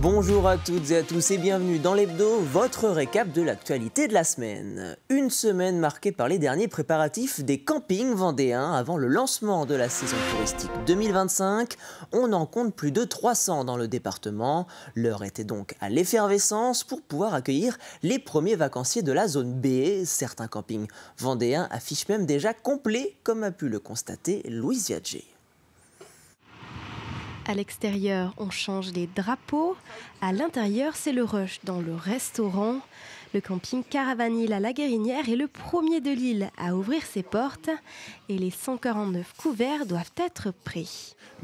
Bonjour à toutes et à tous et bienvenue dans l'Hebdo, votre récap de l'actualité de la semaine. Une semaine marquée par les derniers préparatifs des campings vendéens avant le lancement de la saison touristique 2025. On en compte plus de 300 dans le département. L'heure était donc à l'effervescence pour pouvoir accueillir les premiers vacanciers de la zone B. Certains campings vendéens affichent même déjà complet, comme a pu le constater Louise Viadger. À l'extérieur, on change les drapeaux. À l'intérieur, c'est le rush dans le restaurant. Le camping Caravanil à la Guérinière est le premier de l'île à ouvrir ses portes. Et les 149 couverts doivent être prêts.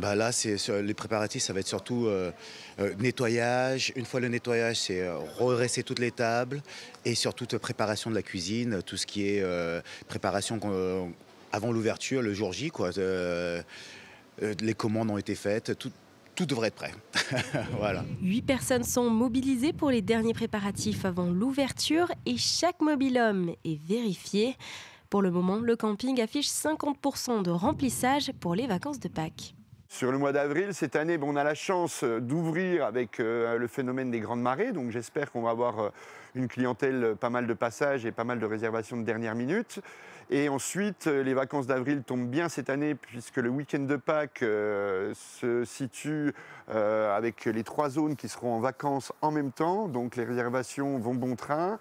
Là, les préparatifs, ça va être surtout nettoyage. Une fois le nettoyage, c'est redresser toutes les tables. Et surtout préparation de la cuisine, tout ce qui est préparation avant l'ouverture, le jour J, quoi. Les commandes ont été faites, tout devrait être prêt. Voilà. 8 personnes sont mobilisées pour les derniers préparatifs avant l'ouverture et chaque mobil-homme est vérifié. Pour le moment, le camping affiche 50% de remplissage pour les vacances de Pâques. Sur le mois d'avril, cette année, on a la chance d'ouvrir avec le phénomène des grandes marées. Donc j'espère qu'on va avoir une clientèle, pas mal de passages et pas mal de réservations de dernière minute. Et ensuite, les vacances d'avril tombent bien cette année puisque le week-end de Pâques se situe avec les 3 zones qui seront en vacances en même temps. Donc les réservations vont bon train.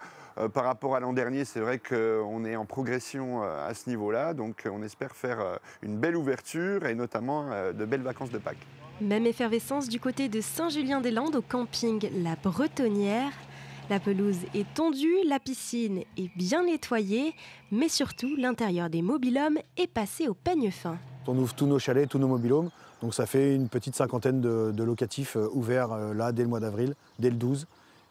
Par rapport à l'an dernier, c'est vrai qu'on est en progression à ce niveau-là. Donc on espère faire une belle ouverture et notamment de belles vacances de Pâques. Même effervescence du côté de Saint-Julien-des-Landes au camping La Bretonnière. La pelouse est tondue, la piscine est bien nettoyée, mais surtout l'intérieur des mobil-homes est passé au peigne fin. On ouvre tous nos chalets, tous nos mobil-homes, donc ça fait une petite cinquantaine de locatifs ouverts là dès le mois d'avril, dès le 12,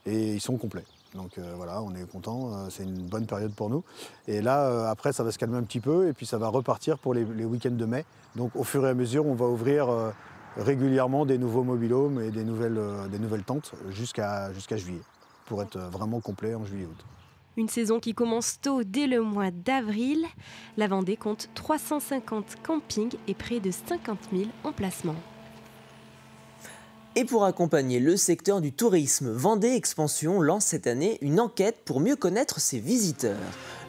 et ils sont complets. Donc voilà, on est content, c'est une bonne période pour nous. Et là, après, ça va se calmer un petit peu et puis ça va repartir pour les week-ends de mai. Donc au fur et à mesure, on va ouvrir régulièrement des nouveaux mobil-homes et des nouvelles tentes jusqu'à juillet, pour être vraiment complet en juillet-août. Une saison qui commence tôt dès le mois d'avril. La Vendée compte 350 campings et près de 50 000 emplacements. Et pour accompagner le secteur du tourisme, Vendée Expansion lance cette année une enquête pour mieux connaître ses visiteurs.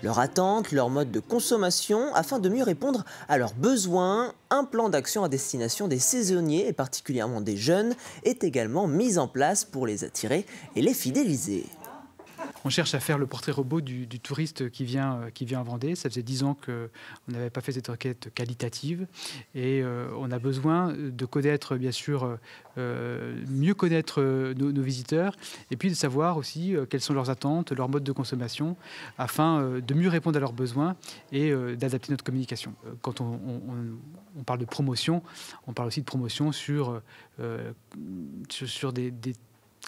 Leurs attentes, leur mode de consommation, afin de mieux répondre à leurs besoins. Un plan d'action à destination des saisonniers et particulièrement des jeunes est également mis en place pour les attirer et les fidéliser. On cherche à faire le portrait robot du touriste qui vient en Vendée. Ça faisait 10 ans qu'on n'avait pas fait cette enquête qualitative. Et on a besoin de connaître, bien sûr, mieux connaître nos visiteurs. Et puis de savoir aussi quelles sont leurs attentes, leurs modes de consommation, afin de mieux répondre à leurs besoins et d'adapter notre communication. Quand on parle de promotion, on parle aussi de promotion sur des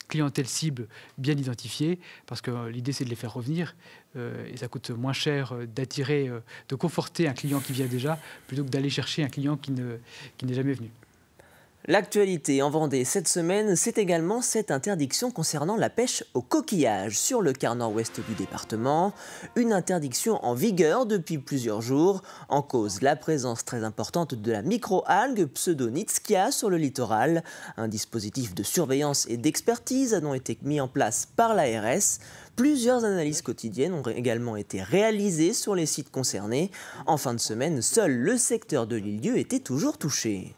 clientèle cible bien identifiée, parce que l'idée c'est de les faire revenir et ça coûte moins cher d'attirer, de conforter un client qui vient déjà plutôt que d'aller chercher un client qui n'est jamais venu. L'actualité en Vendée cette semaine, c'est également cette interdiction concernant la pêche au coquillage sur le quart nord-ouest du département. Une interdiction en vigueur depuis plusieurs jours. En cause, la présence très importante de la microalgue Pseudonitschia sur le littoral. Un dispositif de surveillance et d'expertise a donc été mis en place par l'ARS. Plusieurs analyses quotidiennes ont également été réalisées sur les sites concernés. En fin de semaine, seul le secteur de l'île-Dieu était toujours touché.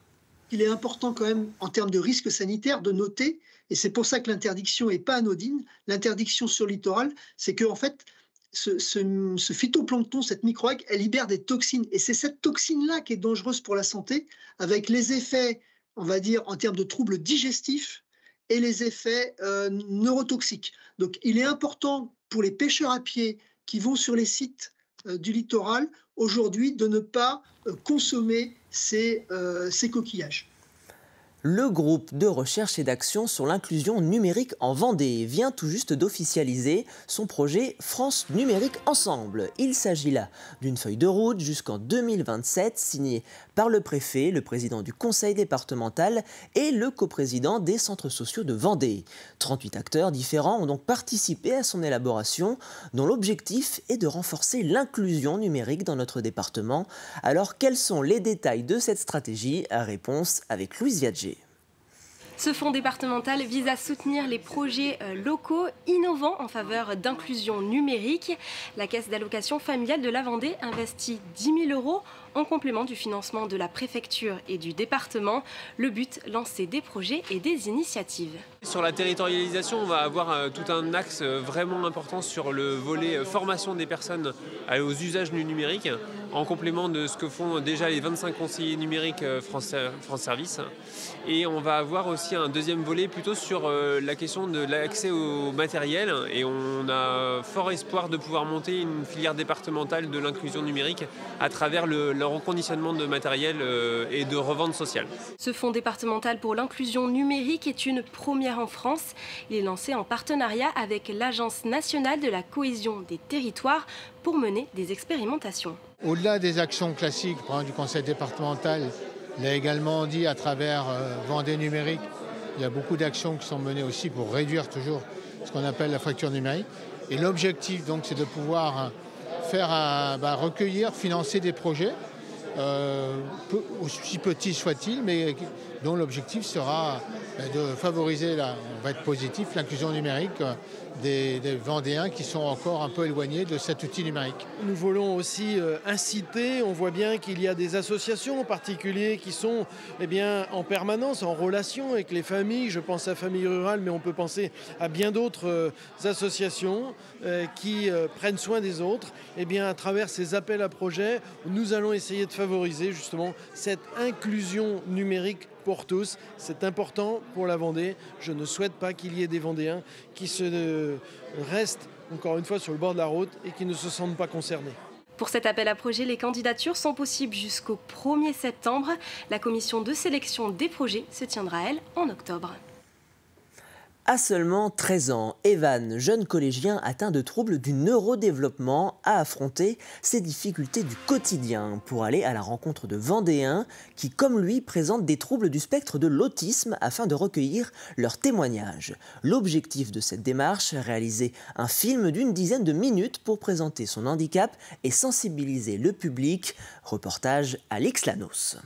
Il est important quand même, en termes de risque sanitaire, de noter, et c'est pour ça que l'interdiction n'est pas anodine, l'interdiction sur le littoral, c'est qu'en fait, ce phytoplancton, cette microalgue, elle libère des toxines. Et c'est cette toxine-là qui est dangereuse pour la santé, avec les effets, on va dire, en termes de troubles digestifs et les effets neurotoxiques. Donc il est important pour les pêcheurs à pied qui vont sur les sites du littoral, aujourd'hui, de ne pas consommer ces coquillages. Le groupe de recherche et d'action sur l'inclusion numérique en Vendée vient tout juste d'officialiser son projet France Numérique Ensemble. Il s'agit là d'une feuille de route jusqu'en 2027 signée par le préfet, le président du conseil départemental et le coprésident des centres sociaux de Vendée. 38 acteurs différents ont donc participé à son élaboration, dont l'objectif est de renforcer l'inclusion numérique dans notre département. Alors quels sont les détails de cette stratégie? Réponse avec Louise Viadger. Ce fonds départemental vise à soutenir les projets locaux innovants en faveur d'inclusion numérique. La Caisse d'allocation familiale de la Vendée investit 10 000 € en complément du financement de la préfecture et du département. Le but, lancer des projets et des initiatives. Sur la territorialisation, on va avoir tout un axe vraiment important sur le volet formation des personnes aux usages du numérique, en complément de ce que font déjà les 25 conseillers numériques France Service. Et on va avoir aussi un deuxième volet plutôt sur la question de l'accès au matériel. Et on a fort espoir de pouvoir monter une filière départementale de l'inclusion numérique à travers le reconditionnement de matériel et de revente sociale. Ce fonds départemental pour l'inclusion numérique est une première en France. Il est lancé en partenariat avec l'Agence nationale de la cohésion des territoires pour mener des expérimentations. Au-delà des actions classiques du conseil départemental, il a également dit à travers Vendée numérique, il y a beaucoup d'actions qui sont menées aussi pour réduire toujours ce qu'on appelle la fracture numérique. Et l'objectif donc c'est de pouvoir recueillir, financer des projets, aussi petits soient-ils, mais dont l'objectif sera de favoriser, on va être positif, l'inclusion numérique des Vendéens qui sont encore un peu éloignés de cet outil numérique. Nous voulons aussi inciter, on voit bien qu'il y a des associations en particulier qui sont en permanence en relation avec les familles, je pense à Famille Rurale, mais on peut penser à bien d'autres associations qui prennent soin des autres. À travers ces appels à projets, nous allons essayer de favoriser justement cette inclusion numérique pour tous. C'est important pour la Vendée. Je ne souhaite pas qu'il y ait des Vendéens qui se restent encore une fois sur le bord de la route et qui ne se sentent pas concernés. Pour cet appel à projet, les candidatures sont possibles jusqu'au 1er septembre. La commission de sélection des projets se tiendra, elle, en octobre. À seulement 13 ans, Evan, jeune collégien atteint de troubles du neurodéveloppement, a affronté ses difficultés du quotidien pour aller à la rencontre de Vendéens qui, comme lui, présentent des troubles du spectre de l'autisme afin de recueillir leurs témoignages. L'objectif de cette démarche, réaliser un film d'une dizaine de minutes pour présenter son handicap et sensibiliser le public. Reportage Alix Lanos.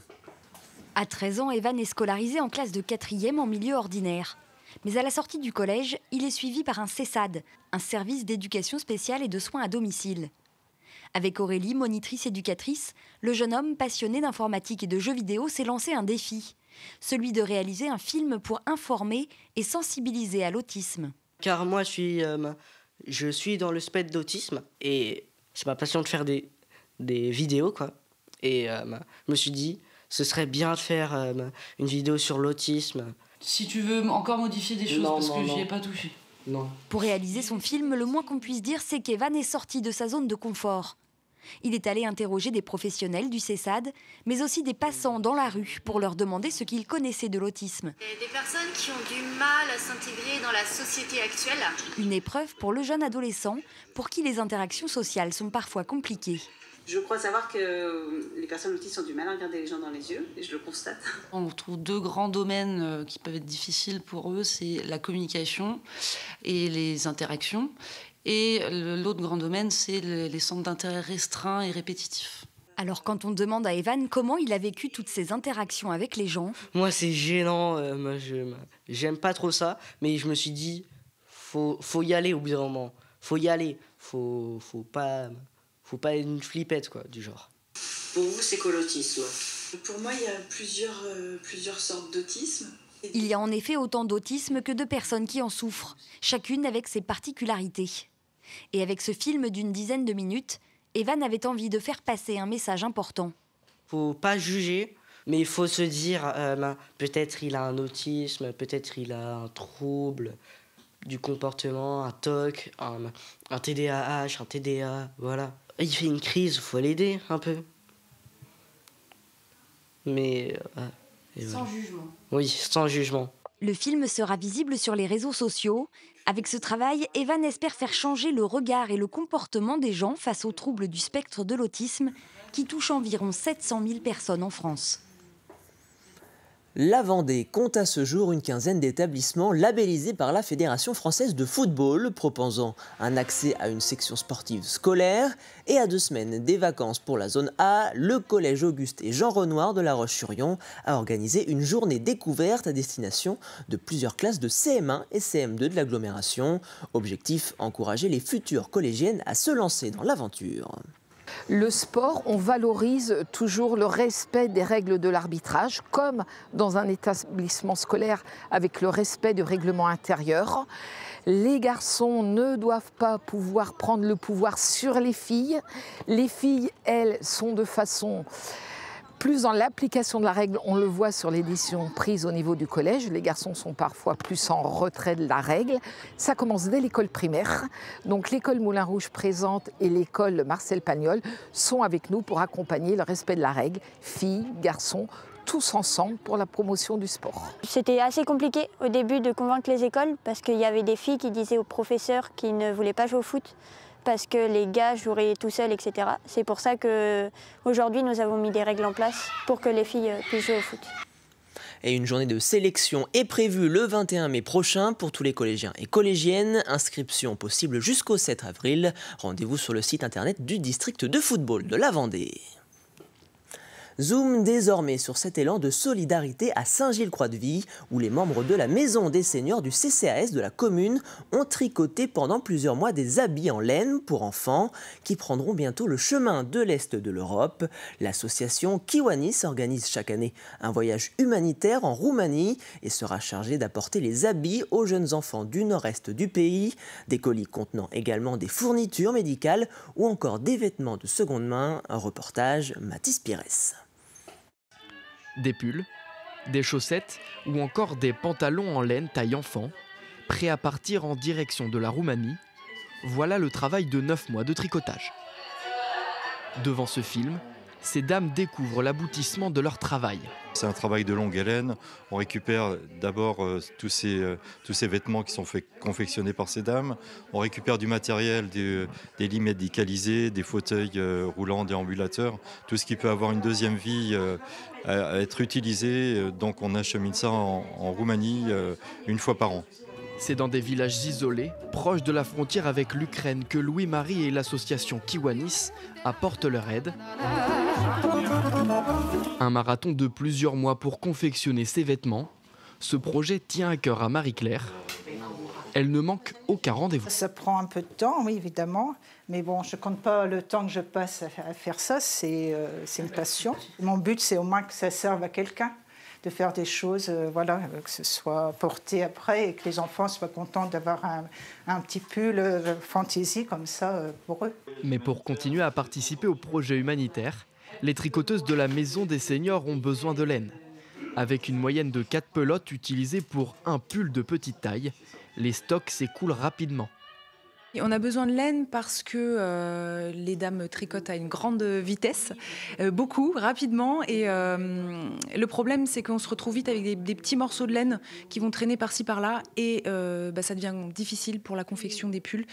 À 13 ans, Evan est scolarisé en classe de 4e en milieu ordinaire. Mais à la sortie du collège, il est suivi par un CESAD, un service d'éducation spéciale et de soins à domicile. Avec Aurélie, monitrice éducatrice, le jeune homme passionné d'informatique et de jeux vidéo s'est lancé un défi, celui de réaliser un film pour informer et sensibiliser à l'autisme. Car moi, je suis dans le spectre d'autisme et c'est ma passion de faire des vidéos, quoi. Et je me suis dit, ce serait bien de faire une vidéo sur l'autisme. Si tu veux encore modifier des choses, parce que j'y ai pas touché. Non. Pour réaliser son film, le moins qu'on puisse dire, c'est qu'Evan est sorti de sa zone de confort. Il est allé interroger des professionnels du CESAD, mais aussi des passants dans la rue pour leur demander ce qu'ils connaissaient de l'autisme. Des personnes qui ont du mal à s'intégrer dans la société actuelle. Une épreuve pour le jeune adolescent, pour qui les interactions sociales sont parfois compliquées. Je crois savoir que les personnes autistes ont du mal à regarder les gens dans les yeux, et je le constate. On trouve deux grands domaines qui peuvent être difficiles pour eux, c'est la communication et les interactions. Et l'autre grand domaine, c'est les centres d'intérêt restreints et répétitifs. Alors quand on demande à Evan comment il a vécu toutes ces interactions avec les gens... Moi c'est gênant, j'aime pas trop ça, mais je me suis dit, faut y aller au bout d'un moment. Faut y aller, faut pas être une flippette, quoi, du genre. Pour vous, c'est quoi l'autisme ? Pour moi, il y a plusieurs sortes d'autisme. Il y a en effet autant d'autisme que de personnes qui en souffrent, chacune avec ses particularités. Et avec ce film d'une dizaine de minutes, Evan avait envie de faire passer un message important. Faut pas juger, mais il faut se dire, peut-être il a un autisme, peut-être il a un trouble du comportement, un TOC, un TDAH, un TDA, voilà. Il fait une crise, faut l'aider un peu. Mais... sans jugement. Oui, sans jugement. Le film sera visible sur les réseaux sociaux. Avec ce travail, Evan espère faire changer le regard et le comportement des gens face aux troubles du spectre de l'autisme qui touchent environ 700 000 personnes en France. La Vendée compte à ce jour une quinzaine d'établissements labellisés par la Fédération française de football, proposant un accès à une section sportive scolaire. Et à 2 semaines des vacances pour la zone A, le collège Auguste et Jean Renoir de La Roche-sur-Yon a organisé une journée découverte à destination de plusieurs classes de CM1 et CM2 de l'agglomération. Objectif, encourager les futures collégiennes à se lancer dans l'aventure. Le sport, on valorise toujours le respect des règles de l'arbitrage, comme dans un établissement scolaire avec le respect du règlement intérieur. Les garçons ne doivent pas pouvoir prendre le pouvoir sur les filles. Les filles, elles, sont de façon plus dans l'application de la règle. On le voit sur les décisions prises au niveau du collège. Les garçons sont parfois plus en retrait de la règle. Ça commence dès l'école primaire. Donc l'école Moulin Rouge présente et l'école Marcel Pagnol sont avec nous pour accompagner le respect de la règle. Filles, garçons, tous ensemble pour la promotion du sport. C'était assez compliqué au début de convaincre les écoles parce qu'il y avait des filles qui disaient aux professeurs qu'ils ne voulaient pas jouer au foot parce que les gars joueraient tout seuls, etc. C'est pour ça qu'aujourd'hui, nous avons mis des règles en place pour que les filles puissent jouer au foot. Et une journée de sélection est prévue le 21 mai prochain pour tous les collégiens et collégiennes. Inscription possible jusqu'au 7 avril. Rendez-vous sur le site internet du district de football de la Vendée. Zoom désormais sur cet élan de solidarité à Saint-Gilles-Croix-de-Vie, où les membres de la Maison des Seniors du CCAS de la commune ont tricoté pendant plusieurs mois des habits en laine pour enfants qui prendront bientôt le chemin de l'Est de l'Europe. L'association Kiwanis organise chaque année un voyage humanitaire en Roumanie et sera chargée d'apporter les habits aux jeunes enfants du nord-est du pays, des colis contenant également des fournitures médicales ou encore des vêtements de seconde main. Un reportage, Mathis Pires. Des pulls, des chaussettes ou encore des pantalons en laine taille enfant, prêts à partir en direction de la Roumanie, voilà le travail de 9 mois de tricotage. Devant ce film, ces dames découvrent l'aboutissement de leur travail. C'est un travail de longue haleine. On récupère d'abord tous ces vêtements qui sont confectionnés par ces dames. On récupère du matériel, des lits médicalisés, des fauteuils roulants, des ambulateurs, tout ce qui peut avoir une deuxième vie à être utilisé. Donc on achemine ça en Roumanie une fois par an. C'est dans des villages isolés, proches de la frontière avec l'Ukraine, que Louis-Marie et l'association Kiwanis apportent leur aide. Un marathon de plusieurs mois pour confectionner ces vêtements. Ce projet tient à cœur à Marie-Claire. Elle ne manque aucun rendez-vous. Ça prend un peu de temps, oui, évidemment. Mais bon, je ne compte pas le temps que je passe à faire ça. C'est une passion. Mon but, c'est au moins que ça serve à quelqu'un. De faire des choses, voilà, que ce soit porté après et que les enfants soient contents d'avoir un petit pull fantaisie comme ça pour eux. Mais pour continuer à participer au projet humanitaire, les tricoteuses de la Maison des Seniors ont besoin de laine. Avec une moyenne de 4 pelotes utilisées pour un pull de petite taille, les stocks s'écoulent rapidement. On a besoin de laine parce que les dames tricotent à une grande vitesse, beaucoup, rapidement. Et le problème, c'est qu'on se retrouve vite avec des petits morceaux de laine qui vont traîner par-ci, par-là. Et ça devient difficile pour la confection des pulls.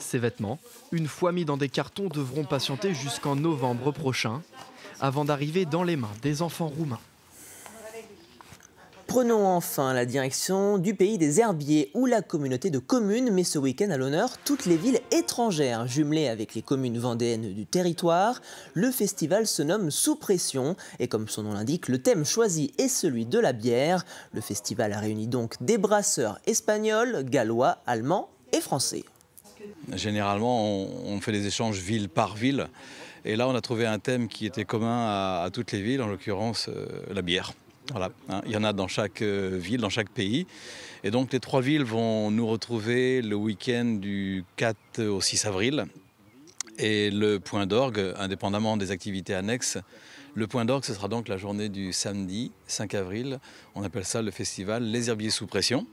Ces vêtements, une fois mis dans des cartons, devront patienter jusqu'en novembre prochain, avant d'arriver dans les mains des enfants roumains. Prenons enfin la direction du pays des herbiers où la communauté de communes met ce week-end à l'honneur toutes les villes étrangères jumelées avec les communes vendéennes du territoire. Le festival se nomme Sous Pression et comme son nom l'indique, le thème choisi est celui de la bière. Le festival réunit donc des brasseurs espagnols, gallois, allemands et français. Généralement, on fait des échanges ville par ville et là on a trouvé un thème qui était commun à toutes les villes, en l'occurrence la bière. Voilà, hein, il y en a dans chaque ville, dans chaque pays. Et donc les 3 villes vont nous retrouver le week-end du 4 au 6 avril. Et le point d'orgue, indépendamment des activités annexes, le point d'orgue, ce sera donc la journée du samedi 5 avril. On appelle ça le festival Les Herbiers sous pression.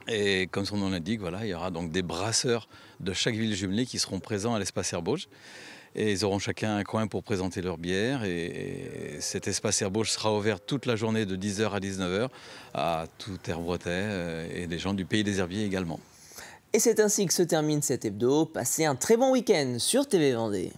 Et comme son nom l'indique, voilà, il y aura donc des brasseurs de chaque ville jumelée qui seront présents à l'espace Herbauge. Et ils auront chacun un coin pour présenter leur bière. Et cet espace Herbauge sera ouvert toute la journée de 10h à 19h à tout Herbretais et des gens du pays des Herbiers également. Et c'est ainsi que se termine cet hebdo. Passez un très bon week-end sur TV Vendée.